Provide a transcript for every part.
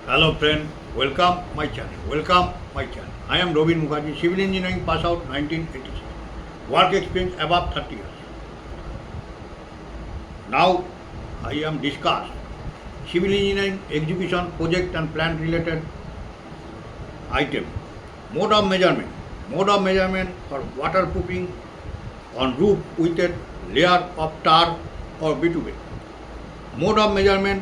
Hello friend, welcome my channel. Welcome my channel. I am Robin Mukherjee, civil engineering pass out 1986. Work experience above 30 years. Now I am discussed civil engineering execution project and plan related item. Mode of measurement. Mode of measurement for waterproofing on roof with a layer of tar or bitumen. Mode of measurement.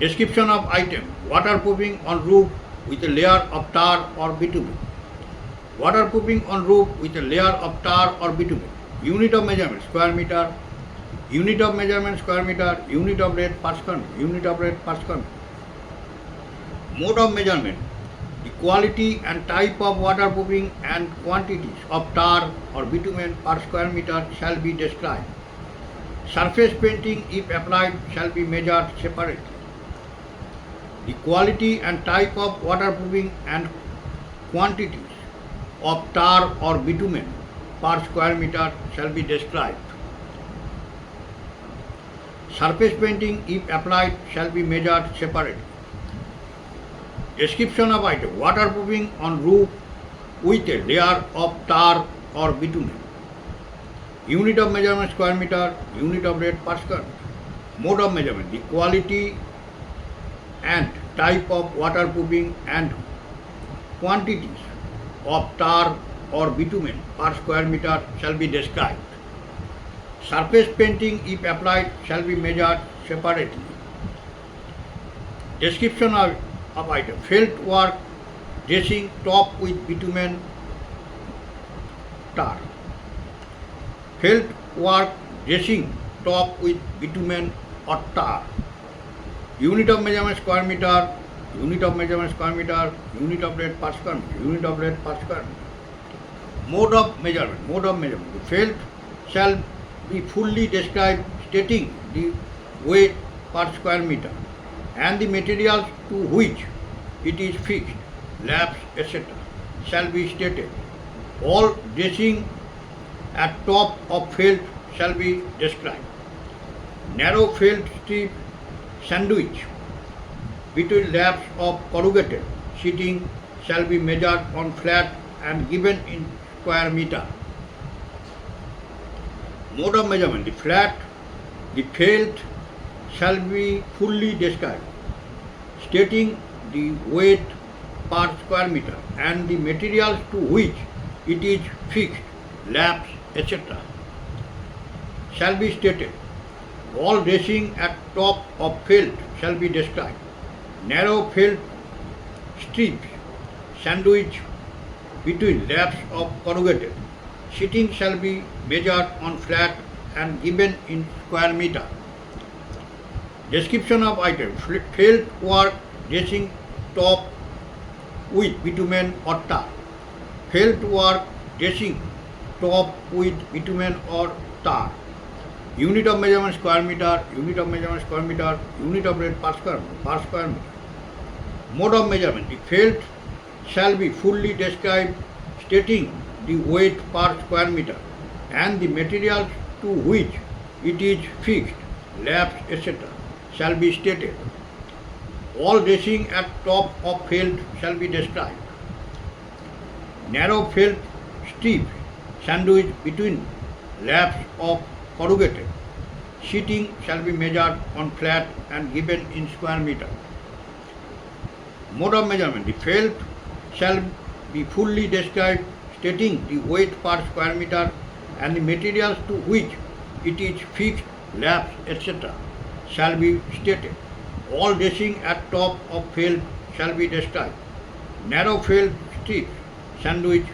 Description of item. Waterproofing on roof with a layer of tar or bitumen. Waterproofing on roof with a layer of tar or bitumen. Unit of measurement square meter. Unit of measurement square meter. Unit of rate per square meter. Unit of rate per square meter. Mode of measurement. The quality and type of waterproofing and quantities of tar or bitumen per square meter shall be described. Surface painting, if applied, shall be measured separately. The quality and type of waterproofing and quantities of tar or bitumen per square meter shall be described. Surface painting, if applied, shall be measured separately. Description of item. Waterproofing on roof with a layer of tar or bitumen. Unit of measurement square meter. Unit of rate per square meter. Mode of measurement. The quality and type of waterproofing and quantities of tar or bitumen per square meter shall be described. Surface painting, if applied, shall be measured separately. Description of item. Felt work dressing top with bitumen tar. Felt work dressing top with bitumen or tar. Unit of measurement square meter. Unit of measurement square meter. Unit of rate per square meter. Unit of rate per square meter. Mode of measurement. Mode of measurement. The felt shall be fully described, stating the weight per square meter and the materials to which it is fixed, laps, etc. shall be stated. All dressing at top of felt shall be described. Narrow felt strip sandwich between laps of corrugated sheeting shall be measured on flat and given in square meter. Mode of measurement. The felt shall be fully described, stating the weight per square meter and the materials to which it is fixed, laps, etc. shall be stated. All dressing at top of felt shall be described. Narrow felt strips sandwich between laps of corrugated sheeting shall be measured on flat and given in square meter. Description of item. Felt work dressing top with bitumen or tar. Felt work dressing top with bitumen or tar. Unit of measurement square meter. Unit of measurement square meter. Unit of rate per square meter. Mode of measurement. The felt shall be fully described, stating the weight per square meter and the materials to which it is fixed, laps, etc. shall be stated. All dressing at top of felt shall be described. Narrow felt strip sandwich between laps of corrugated sheeting shall be measured on flat and given in square meter. Mode of measurement. The felt shall be fully described, stating the weight per square meter and the materials to which it is fixed, laps, etc. shall be stated. All dressing at top of felt shall be described. Narrow felt strips sandwich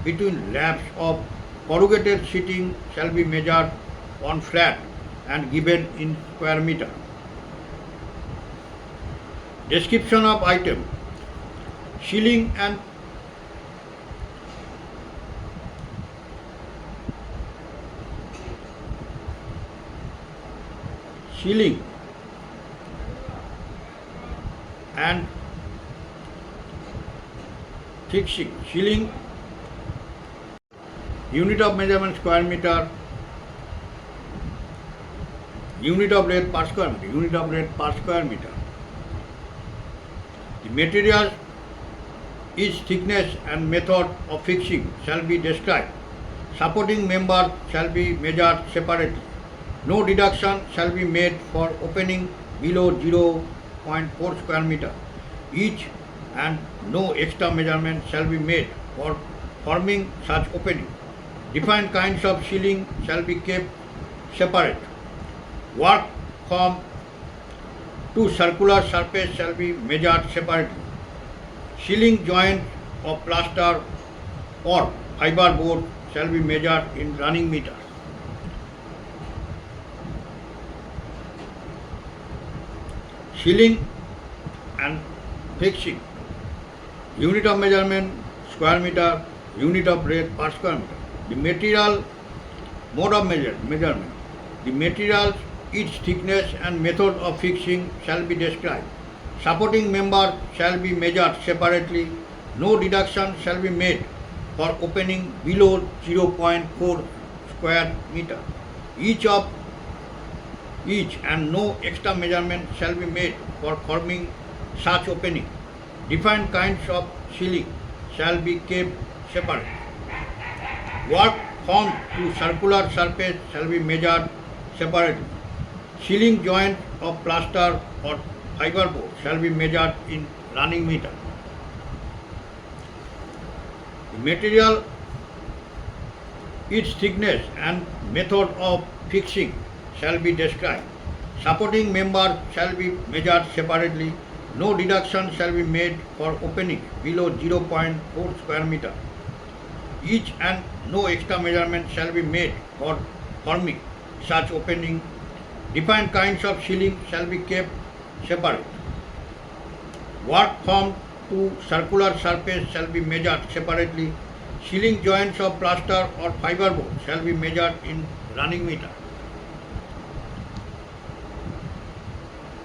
between laps of corrugated sheeting shall be measured on flat and given in square meter. Description of item. Ceiling and fixing. Ceiling. Unit of measurement square meter. unit of breadth per square meter, unit of breadth per square meter. The material, its thickness and method of fixing shall be described. Supporting member shall be measured separately. No deduction shall be made for opening below 0.4 square meter each, and no extra measurement shall be made for forming such opening. Different kinds of ceiling shall be kept separate. Work from two circular surface shall be measured separately. Ceiling joint of plaster or fiber board shall be measured in running meters. Ceiling and fixing. Unit of measurement square meter, unit of breadth per square meter. The material, mode of measurement. The material, its thickness and method of fixing shall be described. Supporting member shall be measured separately. No deduction shall be made for opening below 0.4 square meter each, and no extra measurement shall be made for forming such opening. Different kinds of ceiling shall be kept separate. Work formed to circular surface shall be measured separately. Ceiling joint of plaster or fiber board shall be measured in running meter. The material, its thickness and method of fixing shall be described. Supporting member shall be measured separately. No deduction shall be made for opening below 0.4 square meter each, and no extra measurement shall be made for forming such opening. Different kinds of ceiling shall be kept separate. Work from two circular surface shall be measured separately. Ceiling joints of plaster or fiber board shall be measured in running meter.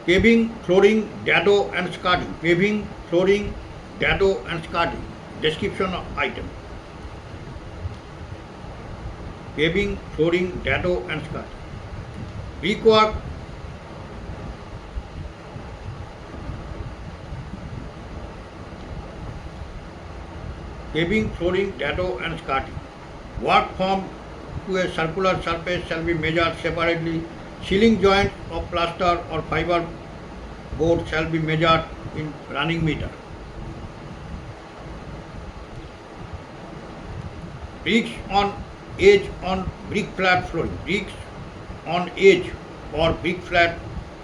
Paving, flooring, dado and skirting. Paving, flooring, dado and skirting. Description of item. Paving, flooring, dado and skirting. Brickwork, paving, flooring, dado and skirting. Work formed to a circular surface shall be measured separately. Ceiling joint of plaster or fiber board shall be measured in running meter. Bricks on edge on brick flat flooring. Bricks on edge or brick flat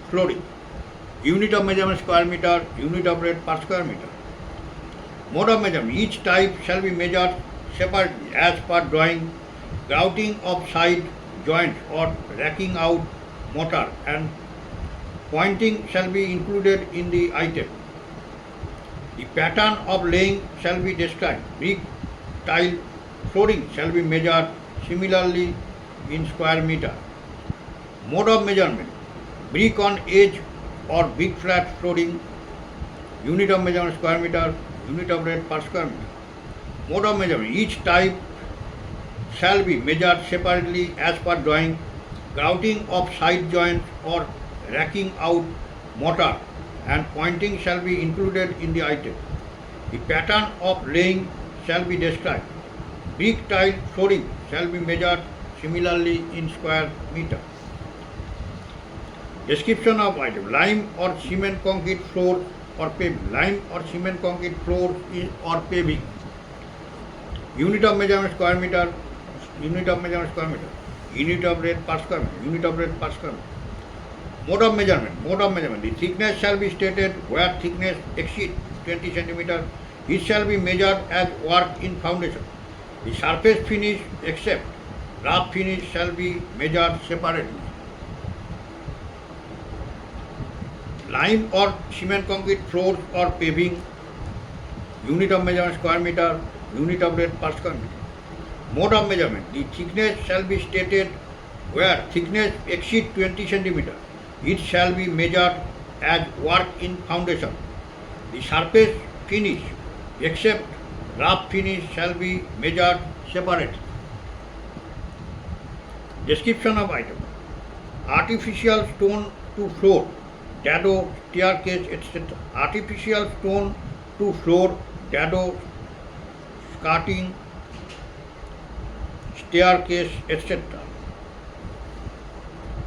flooring. Unit of measurement square meter, unit of breadth per square meter. Mode of measurement. Each type shall be measured separately as per drawing. Grouting of side joints or racking out mortar and pointing shall be included in the item. The pattern of laying shall be described. Brick tile flooring shall be measured similarly in square meter. Mode of measurement. Brick on edge or brick flat flooring. Unit of measurement square meter, unit of breadth per square meter. Mode of measurement. Each type shall be measured separately as per drawing. Grouting of side joints or racking out mortar and pointing shall be included in the item. The pattern of laying shall be described. Brick tile flooring shall be measured similarly in square meter. Description of item. Lime or cement concrete floor or paving. Lime or cement concrete floor or paving. Unit of measurement square meter, unit of measurement square meter. Unit of breadth per square meter, unit of breadth per square meter. Mode of measurement. Mode of measurement. The thickness shall be stated where thickness exceeds 20 cm. It shall be measured as work in foundation. The surface finish except rough finish shall be measured separately. Lime or cement concrete floors or paving. Unit of measurement square meter, unit of breadth per square meter. Mode of measurement. The thickness shall be stated where thickness exceeds 20 cm. It shall be measured as work in foundation. The surface finish except rough finish shall be measured separately. Description of item. artificial stone to floor, dado, staircase, etc. Artificial stone to floor, dado, skirting, staircase, etc.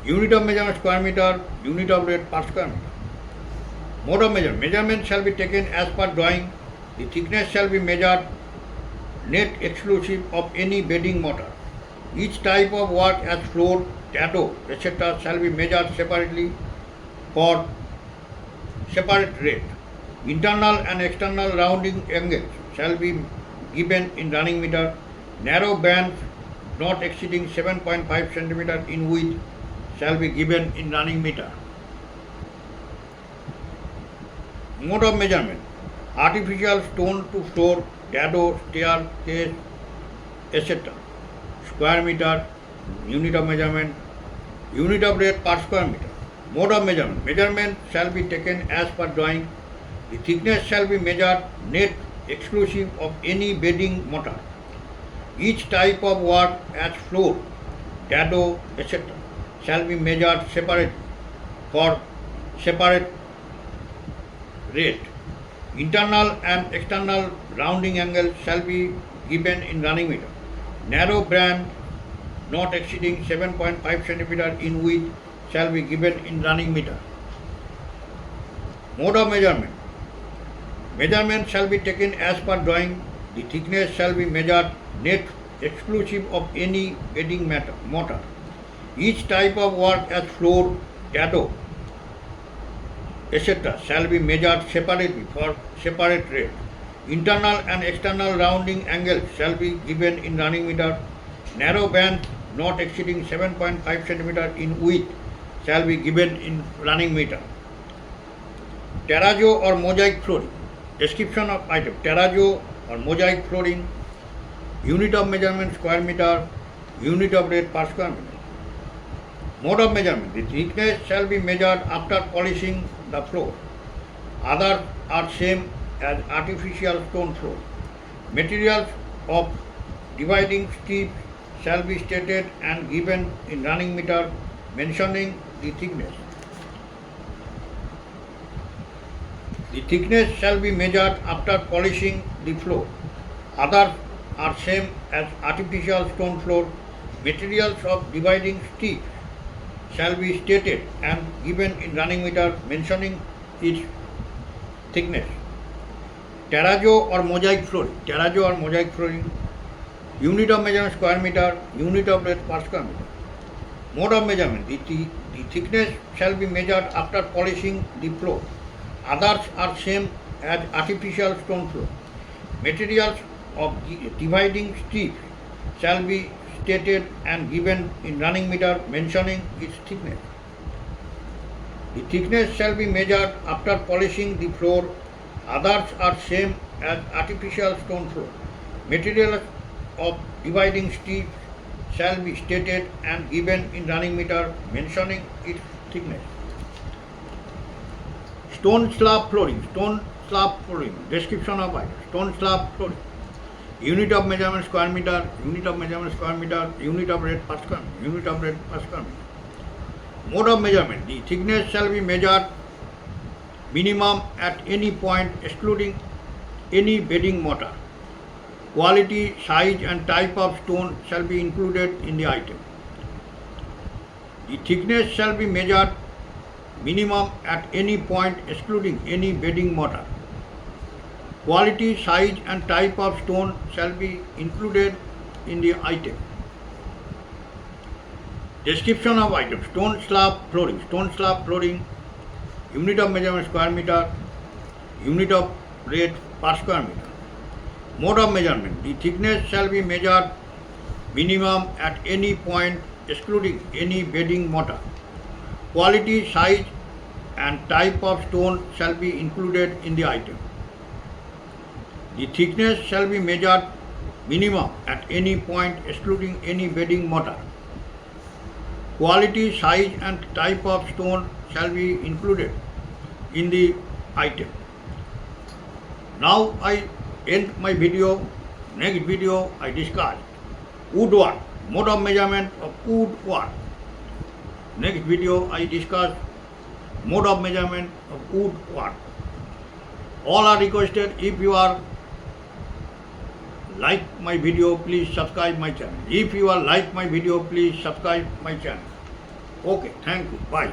Unit of measurement square meter, unit of rate per square meter. Mode of measurement. Measurement shall be taken as per drawing. The thickness shall be measured net exclusive of any bedding mortar. Each type of work as floor, dado, etc. shall be measured separately for separate rate. Internal and external rounding angles shall be given in running meter. Narrow bands not exceeding 7.5 cm in width shall be given in running meter. Mode of measurement. Artificial stone to floor, dado, staircase, etc. Square meter, unit of measurement, unit of rate per square meter. Mode of measurement. Measurement shall be taken as per drawing. The thickness shall be measured net exclusive of any bedding mortar. Each type of work as floor, dado, etc. shall be measured separately for separate rate. Internal and external rounding angle shall be given in running meter. Narrow band not exceeding 7.5 cm in width shall be given in running meter. Mode of measurement. Measurement shall be taken as per drawing. The thickness shall be measured net exclusive of any bedding mortar. Each type of work as floor, dado, etc. shall be measured separately for separate rate. Internal and external rounding angle shall be given in running meter. Narrow band not exceeding 7.5 cm in width shall be given in running meter. Terrazzo or mosaic flooring. Description of item. Terrazzo or mosaic flooring. Unit of measurement square meter. Unit of rate per square meter. Mode of measurement. The thickness shall be measured after polishing the floor. Others are same as artificial stone floor. Materials of dividing strips shall be stated and given in running meter mentioning the thickness. The thickness shall be measured after polishing the floor. Others are same as artificial stone floor. Materials of dividing strips shall be stated and given in running meter mentioning its thickness. Terrazzo or mosaic flooring. Terrazzo or mosaic flooring. Unit of measurement square meter. Unit of rate per square meter. Mode of measurement. The thickness shall be measured after polishing the floor. Others are same as artificial stone floor. Materials of dividing strips shall be stated and given in running meter mentioning its thickness. The thickness shall be measured after polishing the floor. Others are same as artificial stone floor. Materials of dividing strips shall be stated and given in running meter mentioning its thickness. Stone slab flooring. Stone slab flooring. Description of item. Stone slab flooring. Unit of measurement square meter. Unit of measurement square meter. Unit of rate per square meter. Unit of rate per square meter. Mode of measurement. The thickness shall be measured minimum at any point excluding any bedding mortar. Quality, size and type of stone shall be included in the item. The thickness shall be measured minimum at any point excluding any bedding mortar. Quality, size and type of stone shall be included in the item. Description of item. Stone slab flooring. Stone slab flooring. Unit of measurement square meter. Unit of rate per square meter. Mode of measurement. The thickness shall be measured minimum at any point excluding any bedding mortar. Quality, size and type of stone shall be included in the item. The thickness shall be measured minimum at any point excluding any bedding mortar. Quality, size and type of stone shall be included in the item. Now I end my video. Next video I discuss woodwork, mode of measurement of woodwork. Next video I discuss mode of measurement of wood work. All are requested, if you are like my video, please subscribe my channel. If you are like my video, please subscribe my channel. Okay, thank you. Bye.